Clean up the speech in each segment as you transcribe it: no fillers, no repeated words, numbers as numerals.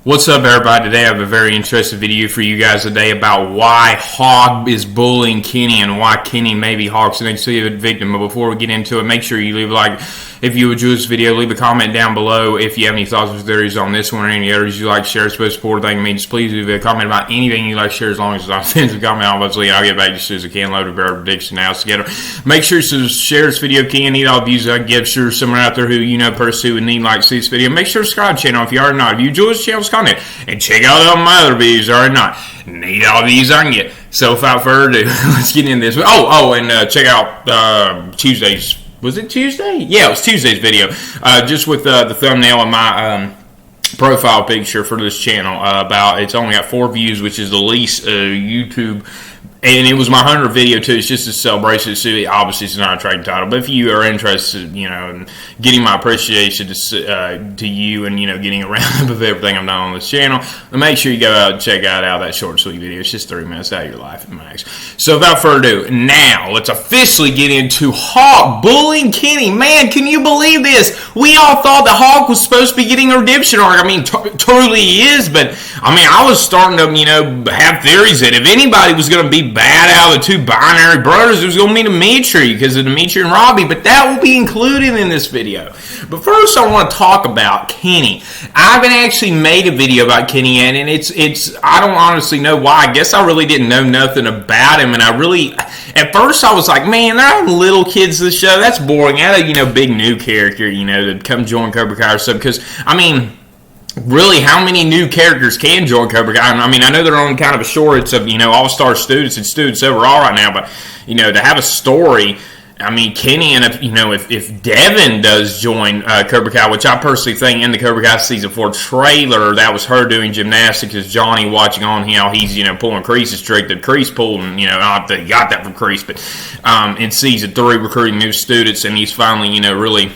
What's up, everybody? Today I have a very interesting video for you guys today about why Hawk is bullying Kenny and why Kenny may be Hawk's next victim. But before we get into it, make sure you leave a like if you enjoyed this video. Leave a comment down below if you have any thoughts or theories on this one or any others you like, share, support, thank me. Just please leave a comment about anything you like, share, as long as it's not offensive comment. Obviously, I'll get back to you as soon as I can. Load a bear prediction house together. Make sure to share this video. Can need all the views I can give. Sure, someone out there who you know personally would need like to see this video. Make sure to subscribe to the channel if you are not. If you enjoy this channel's content, and check out all my other videos, or not. Need all the views I can get. So without further ado, let's get into this. And check out Tuesday's. Was it Tuesday? Yeah, it was Tuesday's video. Just with the thumbnail of my profile picture for this channel. It's only got 4 views, which is the least YouTube. And it was my 100th video too. It's just a celebration. So obviously, it's not a trading title. But if you are interested, in getting my appreciation to you, and getting a roundup of everything I've done on this channel, then make sure you go out and check out that short, sweet video. It's just 3 minutes out of your life at max. So without further ado, now let's officially get into Hawk bullying Kenny. Man, can you believe this? We all thought that Hawk was supposed to be getting a redemption arc. I mean, truly he is. But I was starting to have theories that if anybody was going to be bad out of the 2 binary brothers, it was going to be Dimitri, because of Dimitri and Robbie, but that will be included in this video. But first I want to talk about Kenny. I haven't actually made a video about Kenny yet, and it's I don't honestly know why. I guess I really didn't know nothing about him, and at first I was like, man, they're having little kids to the show, that's boring. I had a big new character, to come join Cobra Kai or something, because, really, how many new characters can join Cobra Kai? I know they're on kind of a shortage of, all-star students and students overall right now, but, to have a story, Kenny, and if Devin does join Cobra Kai, which I personally think in the Cobra Kai Season 4 trailer, that was her doing gymnastics, as Johnny watching on how he's, pulling Kreese's trick that Kreese pulled, and, not that he got that from Kreese, but in Season 3, recruiting new students, and he's finally, really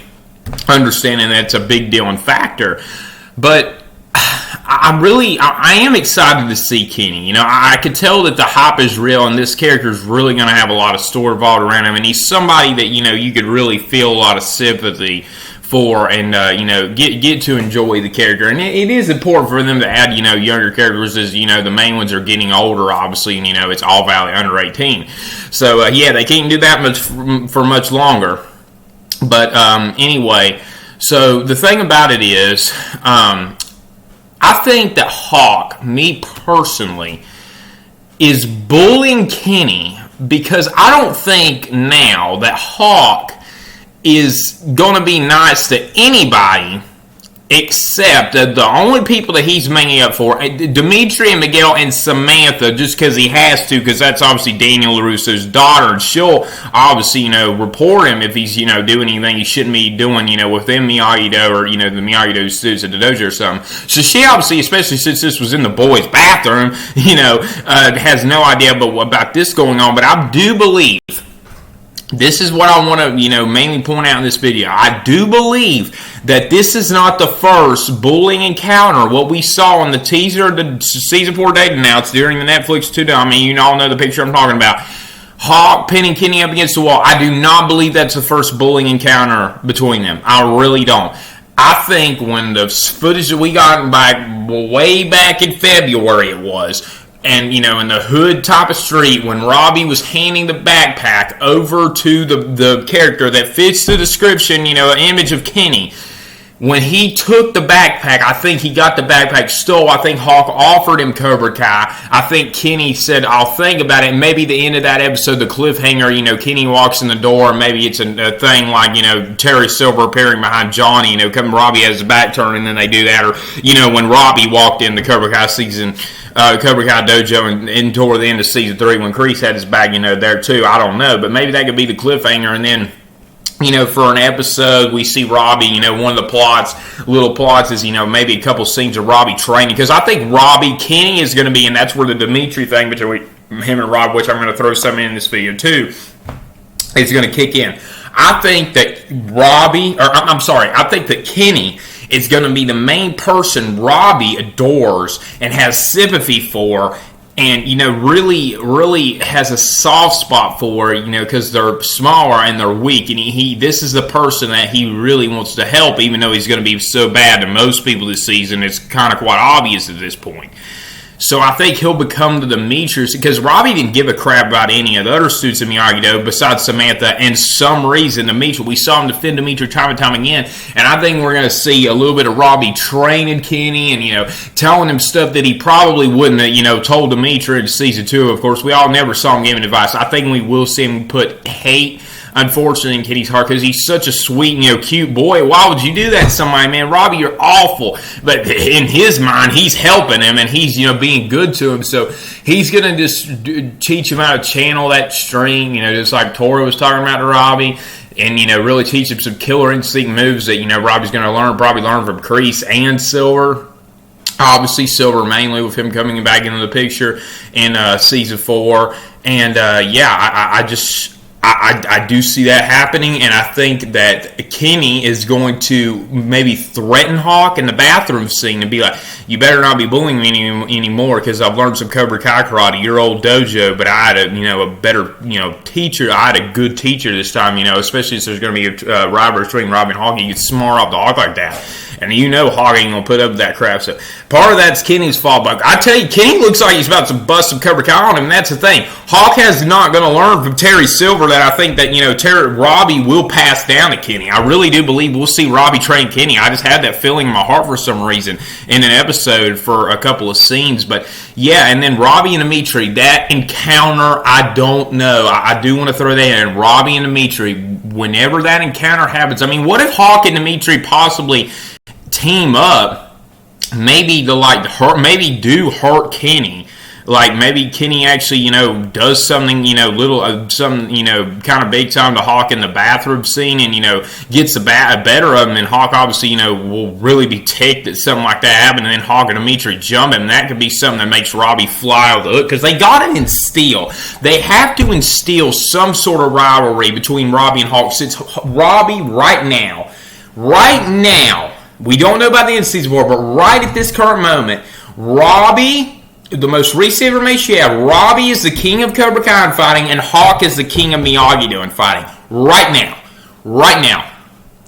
understanding that's a big deal and factor. But I am excited to see Kenny. I could tell that the hype is real, and this character is really going to have a lot of story involved around him. And he's somebody that you could really feel a lot of sympathy for, and get to enjoy the character. And it is important for them to add younger characters, as the main ones are getting older, obviously, and it's All Valley under 18. So they can't do that much for much longer. But anyway. So the thing about it is, I think that Hawk, me personally, is bullying Kenny because I don't think now that Hawk is going to be nice to anybody except that the only people that he's making up for, Dimitri and Miguel and Samantha, just because he has to, because that's obviously Daniel LaRusso's daughter, and she'll obviously, report him if he's, doing anything he shouldn't be doing, within Miyagi-Do, or, the Miyagi-Do students at the dojo or something. So she obviously, especially since this was in the boys' bathroom, has no idea about this going on, but I do believe, this is what I want to, mainly point out in this video. I do believe that this is not the first bullying encounter. What we saw on the teaser, the Season 4 date announced during the Netflix 2, you all know the picture I'm talking about. Hawk pinning Kenny up against the wall. I do not believe that's the first bullying encounter between them. I really don't. I think when the footage that we got back, way back in February it was, and, in the hood type of street, when Robbie was handing the backpack over to the character that fits the description, an image of Kenny, when he took the backpack, I think he got the backpack stole. I think Hawk offered him Cobra Kai. I think Kenny said, I'll think about it. And maybe the end of that episode, the cliffhanger, Kenny walks in the door, and maybe it's a thing like, Terry Silver appearing behind Johnny, coming, Robbie has his back turned, and then they do that. Or, when Robbie walked in the Cobra Kai season, Cobra Kai dojo, and toward the end of Season 3 when Kreese had his bag, there too. I don't know. But maybe that could be the cliffhanger, and then, for an episode, we see Robbie, one of the little plots is, maybe a couple scenes of Robbie training. Because I think Kenny is going to be, and that's where the Dimitri thing between him and Rob, which I'm going to throw some in this video too, is going to kick in. I think that I think that Kenny is going to be the main person Robbie adores and has sympathy for and really has a soft spot for, because they're smaller and they're weak, and this is the person that he really wants to help, even though he's going to be so bad to most people this season. It's kind of quite obvious at this point. So I think he'll become the Demetrius, because Robbie didn't give a crap about any of the other students in Miyagi-Do besides Samantha, and some reason Demetrius, we saw him defend Demetrius time and time again, and I think we're going to see a little bit of Robbie training Kenny and, telling him stuff that he probably wouldn't have, told Demetrius in season 2. Of course, we all never saw him giving advice. I think we will see him put hate, unfortunately, in Kenny's heart, because he's such a sweet, cute boy. Why would you do that to somebody, man? Robbie, you're awful. But in his mind, he's helping him, and he's, being good to him. So he's going to just teach him how to channel that string, just like Tori was talking about to Robbie, and, really teach him some killer instinct moves that, Robbie's going to probably learn from Kreese and Silver. Obviously, Silver mainly with him coming back into the picture in season 4. And, I do see that happening, and I think that Kenny is going to maybe threaten Hawk in the bathroom scene and be like, you better not be bullying me anymore, because I've learned some Cobra Kai karate, your old dojo, but I had a better, teacher. I had a good teacher this time, especially since there's going to be a rivalry between Robbie and Hawk. You can smart off the Hawk like that. And Hawk ain't going to put up with that crap. So part of that's Kenny's fault. But I tell you, Kenny looks like he's about to bust some Cobra Kai on him. And that's the thing. Hawk is not going to learn from Terry Silver that I think that, Robbie will pass down to Kenny. I really do believe we'll see Robbie train Kenny. I just had that feeling in my heart for some reason in an episode for a couple of scenes. But yeah, and then Robbie and Dimitri, that encounter, I don't know. I do want to throw that in. Robbie and Dimitri, whenever that encounter happens, what if Hawk and Dimitri possibly team up, maybe to maybe do hurt Kenny, like maybe Kenny actually does something kind of big time to Hawk in the bathroom scene, and gets the better of him, and Hawk obviously will really be ticked that something like that happened, and then Hawk and Dimitri jump him. That could be something that makes Robbie fly off the hook, because they got to have to instill some sort of rivalry between Robbie and Hawk, since Robbie right now, we don't know about the end of season 4, but right at this current moment, Robbie, the most recent information you have, Robbie is the king of Cobra Kai in fighting, and Hawk is the king of Miyagi-Do in fighting. Right now.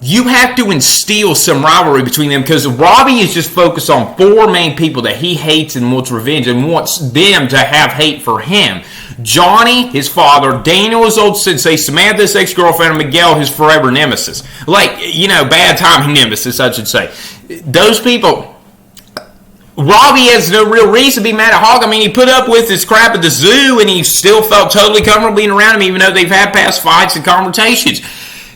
You have to instill some rivalry between them, because Robbie is just focused on 4 main people that he hates and wants revenge and wants them to have hate for him. Johnny, his father, Daniel, his old sensei, Samantha, his ex-girlfriend, and Miguel, his forever nemesis. Bad timing nemesis, I should say. Those people, Robbie has no real reason to be mad at Hawk. He put up with this crap at the zoo, and he still felt totally comfortable being around him, even though they've had past fights and confrontations.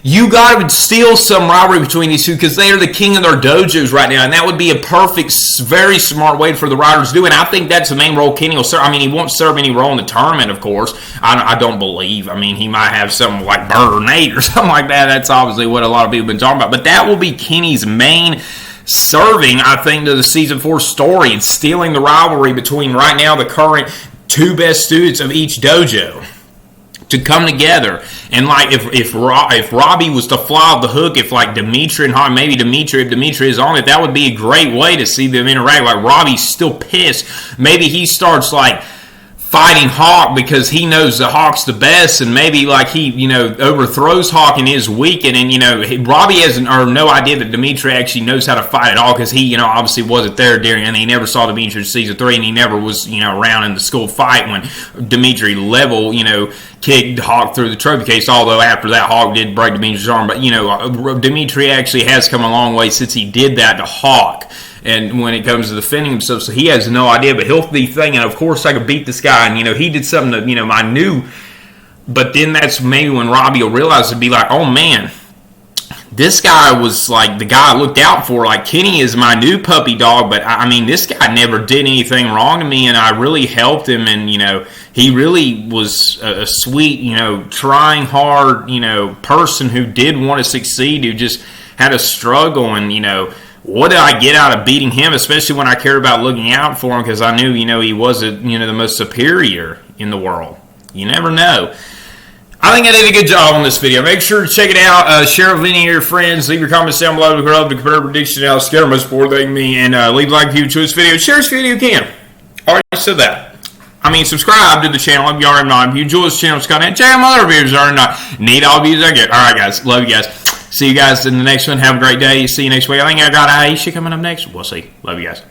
You got to instill some rivalry between these two, because they are the king of their dojos right now, and that would be a perfect, very smart way for the writers to do. And I think that's the main role Kenny will serve. He won't serve any role in the tournament, of course. I don't believe. He might have something like Burger Nate or something like that. That's obviously what a lot of people have been talking about. But that will be Kenny's main serving, I think, to the season 4 story, and stealing the rivalry between right now the current 2 best students of each dojo to come together. And if Robbie was to fly off the hook, if Dimitri and Hawk, maybe if Dimitri is on it, that would be a great way to see them interact. Robbie's still pissed. Maybe he starts fighting Hawk because he knows the Hawk's the best, and maybe he overthrows Hawk and is weakened, and Robbie has no idea that Dimitri actually knows how to fight at all, because he obviously wasn't there during, and he never saw Dimitri in season 3, and he never was around in the school fight when Dimitri kicked Hawk through the trophy case, although after that Hawk did break Dimitri's arm. But Dimitri actually has come a long way since he did that to Hawk. And when it comes to defending himself, so he has no idea, but he'll be thinking, of course I could beat this guy, and he did something that I knew. But then that's maybe when Robbie will realize, it'd be like, oh man, this guy was the guy I looked out for. Kenny is my new puppy dog, but this guy never did anything wrong to me, and I really helped him, and he really was a sweet, trying hard, person wwho did want to succeed, who just had a struggle, and what did I get out of beating him, especially when I cared about looking out for him, because I knew, he wasn't, the most superior in the world. You never know. I think I did a good job on this video. Make sure to check it out. Share it with any of your friends. Leave your comments down below to grow up the compare prediction out. Scare most important thing me. And leave a like if you enjoyed this video. Share this video if you can. Already said that. subscribe to the channel if you already not. If you enjoy this channel's content, check out my other videos or not. Need all views I get. Alright guys, love you guys. See you guys in the next one. Have a great day. See you next week. I think I got Aisha coming up next. We'll see. Love you guys.